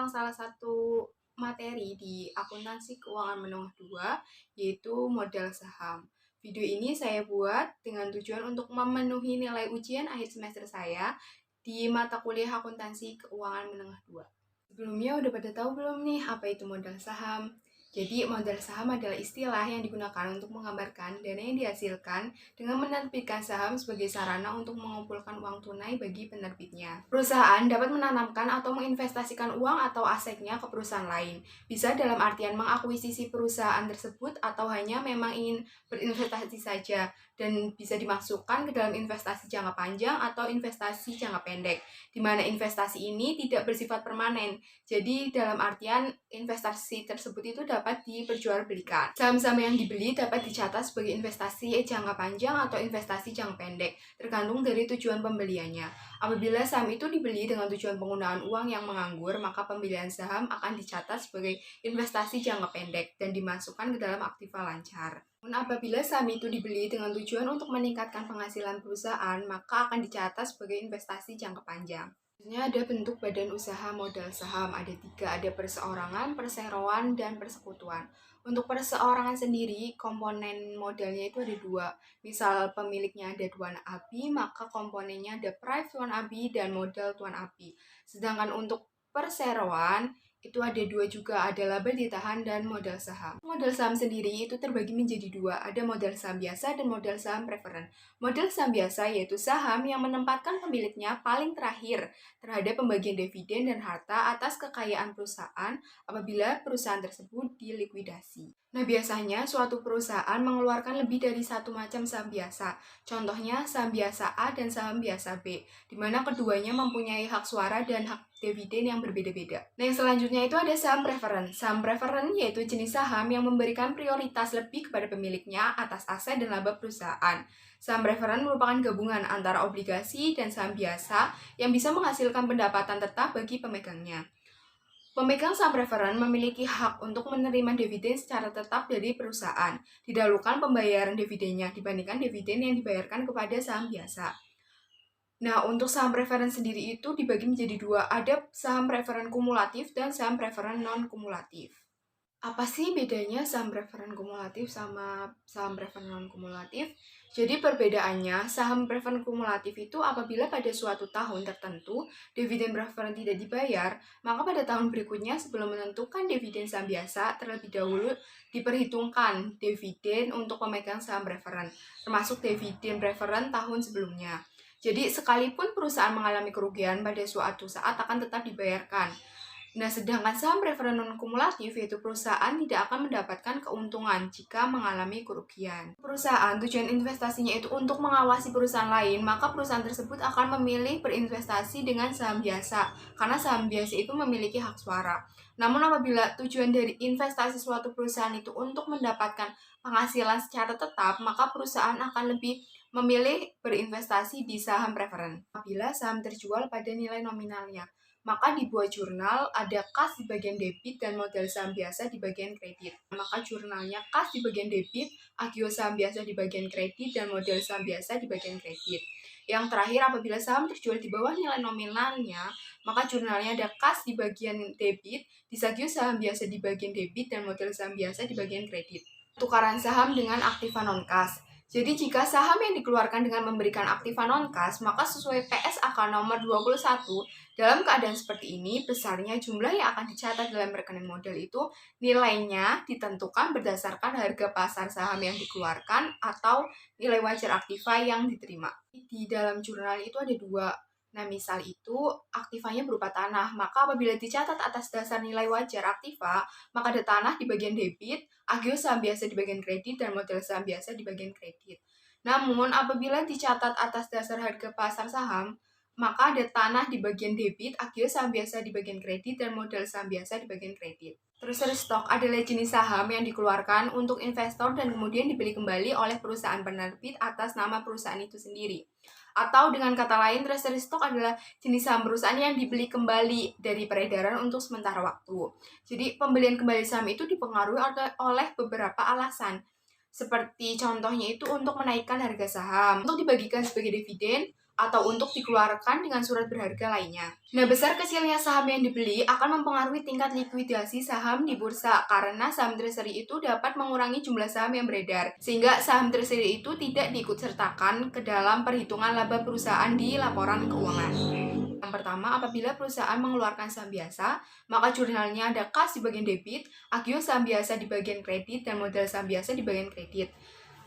tentang salah satu materi di akuntansi keuangan menengah 2, yaitu modal saham. Video ini saya buat dengan tujuan untuk memenuhi nilai ujian akhir semester saya di mata kuliah akuntansi keuangan menengah 2. Sebelumnya udah pada tahu belum nih apa itu modal saham? Jadi modal saham adalah istilah yang digunakan untuk menggambarkan dana yang dihasilkan dengan menerbitkan saham sebagai sarana untuk mengumpulkan uang tunai bagi penerbitnya. Perusahaan dapat menanamkan atau menginvestasikan uang atau asetnya ke perusahaan lain. Bisa dalam artian mengakuisisi perusahaan tersebut atau hanya memang ingin berinvestasi saja dan bisa dimasukkan ke dalam investasi jangka panjang atau investasi jangka pendek, di mana investasi ini tidak bersifat permanen. Jadi dalam artian investasi tersebut itu dapat diperjualbelikan. Saham-saham yang dibeli dapat dicatat sebagai investasi jangka panjang atau investasi jangka pendek, tergantung dari tujuan pembeliannya. Apabila saham itu dibeli dengan tujuan penggunaan uang yang menganggur, maka pembelian saham akan dicatat sebagai investasi jangka pendek dan dimasukkan ke dalam aktiva lancar. Namun apabila saham itu dibeli dengan tujuan untuk meningkatkan penghasilan perusahaan, maka akan dicatat sebagai investasi jangka panjang. Selanjutnya ada bentuk badan usaha modal saham, ada 3, ada perseorangan, perseroan, dan persekutuan. Untuk perseorangan sendiri, komponen modalnya itu ada 2. Misal pemiliknya ada Tuan Abi, maka komponennya ada prive Tuan Abi dan modal Tuan Abi. Sedangkan untuk perseroan, itu ada 2 juga, ada laba ditahan dan modal saham. Modal saham sendiri itu terbagi menjadi 2, ada modal saham biasa dan modal saham preferen. Modal saham biasa yaitu saham yang menempatkan pemiliknya paling terakhir terhadap pembagian dividen dan harta atas kekayaan perusahaan apabila perusahaan tersebut dilikuidasi. Nah, biasanya suatu perusahaan mengeluarkan lebih dari satu macam saham biasa. Contohnya saham biasa A dan saham biasa B, di mana keduanya mempunyai hak suara dan hak dividen yang berbeda-beda. Nah, yang selanjutnya itu ada saham preferen. Saham preferen yaitu jenis saham yang memberikan prioritas lebih kepada pemiliknya atas aset dan laba perusahaan. Saham preferen merupakan gabungan antara obligasi dan saham biasa yang bisa menghasilkan pendapatan tetap bagi pemegangnya. Pemegang saham preferen memiliki hak untuk menerima dividen secara tetap dari perusahaan, didahulukan pembayaran dividennya dibandingkan dividen yang dibayarkan kepada saham biasa. Nah, untuk saham preferen sendiri itu dibagi menjadi 2, ada saham preferen kumulatif dan saham preferen non-kumulatif. Apa sih bedanya saham preferen kumulatif sama saham preferen non-kumulatif? Jadi perbedaannya, saham preferen kumulatif itu apabila pada suatu tahun tertentu dividen preferen tidak dibayar, maka pada tahun berikutnya sebelum menentukan dividen saham biasa, terlebih dahulu diperhitungkan dividen untuk pemegang saham preferen, termasuk dividen preferen tahun sebelumnya. Jadi sekalipun perusahaan mengalami kerugian pada suatu saat akan tetap dibayarkan. Nah, sedangkan saham preferen non-kumulatif yaitu perusahaan tidak akan mendapatkan keuntungan jika mengalami kerugian. Perusahaan tujuan investasinya itu untuk mengawasi perusahaan lain, maka perusahaan tersebut akan memilih berinvestasi dengan saham biasa, karena saham biasa itu memiliki hak suara. Namun apabila tujuan dari investasi suatu perusahaan itu untuk mendapatkan penghasilan secara tetap, maka perusahaan akan lebih memilih berinvestasi di saham preferen. Apabila saham terjual pada nilai nominalnya, maka dibuat jurnal, ada kas di bagian debit dan modal saham biasa di bagian kredit. Maka jurnalnya kas di bagian debit, agio saham biasa di bagian kredit, dan modal saham biasa di bagian kredit. Yang terakhir, apabila saham terjual di bawah nilai nominalnya, maka jurnalnya ada kas di bagian debit, disagio saham biasa di bagian debit, dan modal saham biasa di bagian kredit. Tukaran saham dengan aktiva non-kas. Jadi jika saham yang dikeluarkan dengan memberikan aktiva non-kas, maka sesuai PSAK nomor 21, dalam keadaan seperti ini, besarnya jumlah yang akan dicatat dalam rekening modal itu nilainya ditentukan berdasarkan harga pasar saham yang dikeluarkan atau nilai wajar aktiva yang diterima. Di dalam jurnal itu ada 2. Nah, misal itu aktivanya berupa tanah, maka apabila dicatat atas dasar nilai wajar aktiva, maka ada tanah di bagian debit, agio saham biasa di bagian kredit, dan modal saham biasa di bagian kredit. Namun, apabila dicatat atas dasar harga pasar saham, maka ada tanah di bagian debit, agio saham biasa di bagian kredit, dan modal saham biasa di bagian kredit. Terus restock adalah jenis saham yang dikeluarkan untuk investor dan kemudian dibeli kembali oleh perusahaan penerbit atas nama perusahaan itu sendiri. Atau dengan kata lain, treasury stock adalah jenis saham perusahaan yang dibeli kembali dari peredaran untuk sementara waktu. Jadi pembelian kembali saham itu dipengaruhi oleh beberapa alasan. Seperti contohnya itu untuk menaikkan harga saham, untuk dibagikan sebagai dividen, atau untuk dikeluarkan dengan surat berharga lainnya. Nah, besar kecilnya saham yang dibeli akan mempengaruhi tingkat likuidasi saham di bursa karena saham treasury itu dapat mengurangi jumlah saham yang beredar, sehingga saham treasury itu tidak diikutsertakan ke dalam perhitungan laba perusahaan di laporan keuangan. Yang pertama, apabila perusahaan mengeluarkan saham biasa, maka jurnalnya ada kas di bagian debit, agio saham biasa di bagian kredit, dan modal saham biasa di bagian kredit.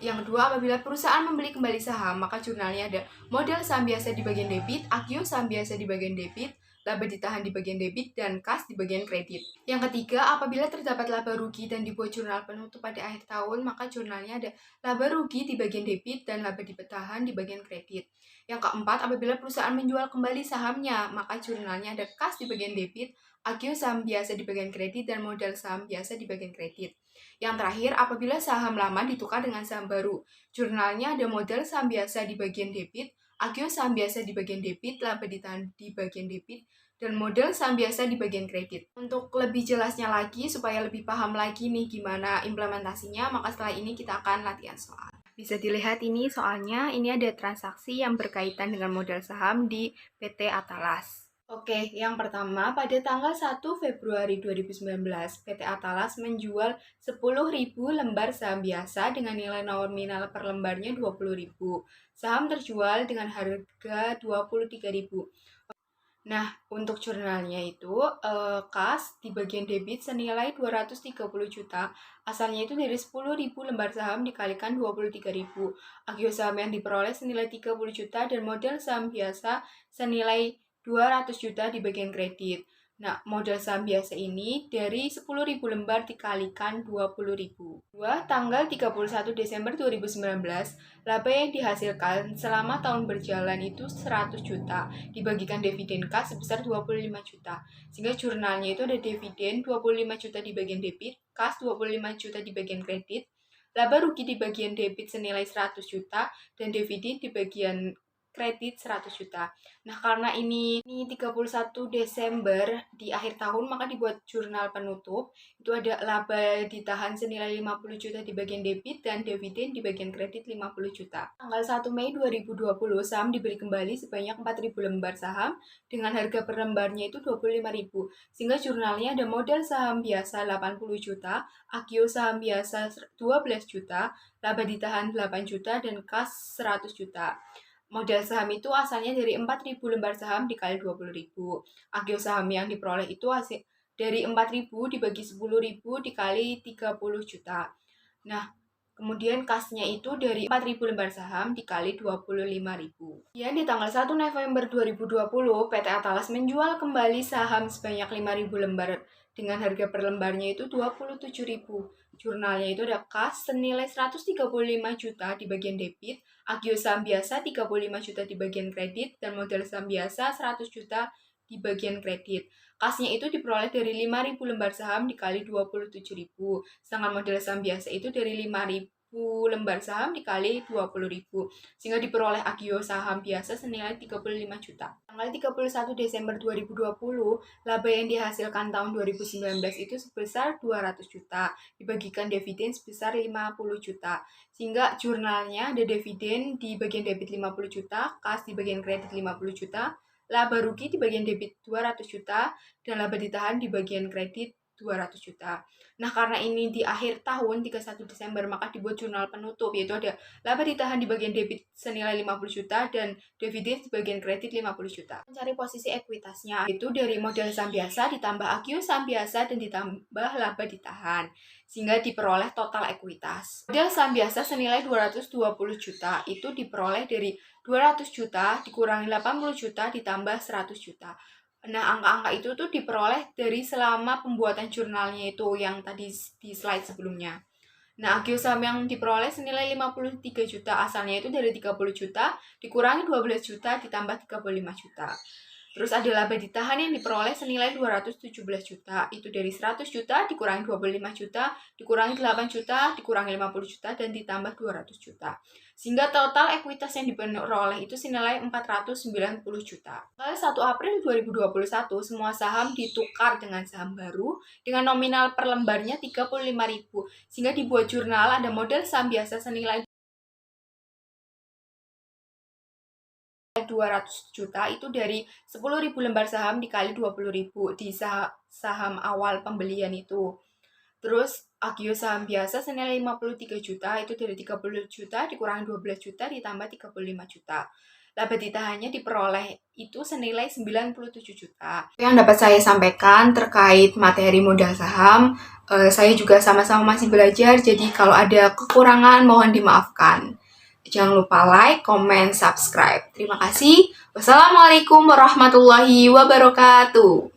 Yang kedua, apabila perusahaan membeli kembali saham, maka jurnalnya ada modal saham biasa di bagian debit, agio saham biasa di bagian debit, laba ditahan di bagian debit, dan kas di bagian kredit. Yang ketiga, apabila terdapat laba rugi dan dibuat jurnal penutup pada akhir tahun, maka jurnalnya ada laba rugi di bagian debit dan laba ditahan di bagian kredit. Yang keempat, apabila perusahaan menjual kembali sahamnya, maka jurnalnya ada kas di bagian debit, agio saham biasa di bagian kredit, dan modal saham biasa di bagian kredit. Yang terakhir, apabila saham lama ditukar dengan saham baru, jurnalnya ada modal saham biasa di bagian debit, agio saham biasa di bagian debit, laba ditahan di bagian debit, dan modal saham biasa di bagian kredit. Untuk lebih jelasnya lagi, supaya lebih paham lagi nih gimana implementasinya, maka setelah ini kita akan latihan soal. Bisa dilihat ini soalnya, ini ada transaksi yang berkaitan dengan modal saham di PT Atalas. Oke, yang pertama, pada tanggal 1 Februari 2019, PT Atalas menjual 10.000 lembar saham biasa dengan nilai nominal per lembarnya 20.000. Saham terjual dengan harga 23.000. Nah, untuk jurnalnya itu, kas di bagian debit senilai 230 juta, asalnya itu dari 10.000 lembar saham dikalikan 23.000. Agio saham yang diperoleh senilai 30 juta dan modal saham biasa senilai 200 juta di bagian kredit. Nah, modal saham biasa ini dari 10.000 lembar dikalikan 20.000. Tanggal 31 Desember 2019, laba yang dihasilkan selama tahun berjalan itu 100 juta, dibagikan dividen kas sebesar 25 juta. Sehingga jurnalnya itu ada dividen 25 juta di bagian debit, kas 25 juta di bagian kredit, laba rugi di bagian debit senilai 100 juta, dan dividen di bagian kredit 100 juta. Nah, karena ini 31 Desember di akhir tahun, maka dibuat jurnal penutup. Itu ada laba ditahan senilai 50 juta di bagian debit dan dividen di bagian kredit 50 juta. Tanggal 1 Mei 2020, saham dibeli kembali sebanyak 4.000 lembar saham dengan harga per lembarnya itu 25.000. Sehingga jurnalnya ada modal saham biasa 80 juta, agio saham biasa 12 juta, laba ditahan 8 juta, dan kas 100 juta. Modal saham itu asalnya dari 4.000 lembar saham dikali 20.000. Agio saham yang diperoleh itu hasil dari 4.000 dibagi 10.000 dikali 30 juta. Nah, kemudian kasnya itu dari 4.000 lembar saham dikali 25.000. Ya, di tanggal 1 November 2020, PT Atalas menjual kembali saham sebanyak 5.000 lembar dengan harga per lembarnya itu 27.000. Jurnalnya itu ada kas senilai 135 juta di bagian debit, agio saham biasa 35 juta di bagian kredit, dan modal saham biasa 100 juta di bagian kredit. Kasnya itu diperoleh dari 5.000 lembar saham dikali 27.000. Sedangkan modal saham biasa itu dari 5.000 lembar saham dikali 20.000. Sehingga diperoleh agio saham biasa senilai 35 juta. Tanggal 31 Desember 2020, laba yang dihasilkan tahun 2019 itu sebesar 200 juta, dibagikan dividen sebesar 50 juta. Sehingga jurnalnya ada dividen di bagian debit 50 juta, kas di bagian kredit 50 juta, laba rugi di bagian debit 200 juta, dan laba ditahan di bagian kredit 200 juta. Nah, karena ini di akhir tahun 31 Desember, maka dibuat jurnal penutup, yaitu ada laba ditahan di bagian debit senilai 50 juta dan dividen di bagian kredit 50 juta. Mencari posisi ekuitasnya, itu dari modal saham biasa ditambah agio saham biasa dan ditambah laba ditahan, sehingga diperoleh total ekuitas. Modal saham biasa senilai 220 juta, itu diperoleh dari 200 juta dikurangi 80 juta ditambah 100 juta. Nah, angka-angka itu tuh diperoleh dari selama pembuatan jurnalnya itu yang tadi di slide sebelumnya. Nah, agio saham yang diperoleh senilai 53 juta, asalnya itu dari 30 juta, dikurangi 12 juta, ditambah 35 juta. Terus ada laba ditahan yang diperoleh senilai 217 juta, itu dari 100 juta, dikurangi 25 juta, dikurangi 8 juta, dikurangi 50 juta, dan ditambah 200 juta. Sehingga total ekuitas yang diperoleh itu senilai 490 juta. Pada 1 April 2021, semua saham ditukar dengan saham baru dengan nominal per lembarnya 35.000. Sehingga dibuat jurnal ada modal saham biasa senilai 200 juta itu dari 10.000 lembar saham dikali 20.000 di saham awal pembelian itu. Terus agio saham biasa senilai 53 juta itu dari 30 juta dikurangi 12 juta ditambah 35 juta. Laba ditahannya diperoleh itu senilai 97 juta. Yang dapat saya sampaikan terkait materi modal saham, saya juga sama-sama masih belajar, jadi kalau ada kekurangan mohon dimaafkan. Jangan lupa like, comment, subscribe. Terima kasih. Wassalamualaikum warahmatullahi wabarakatuh.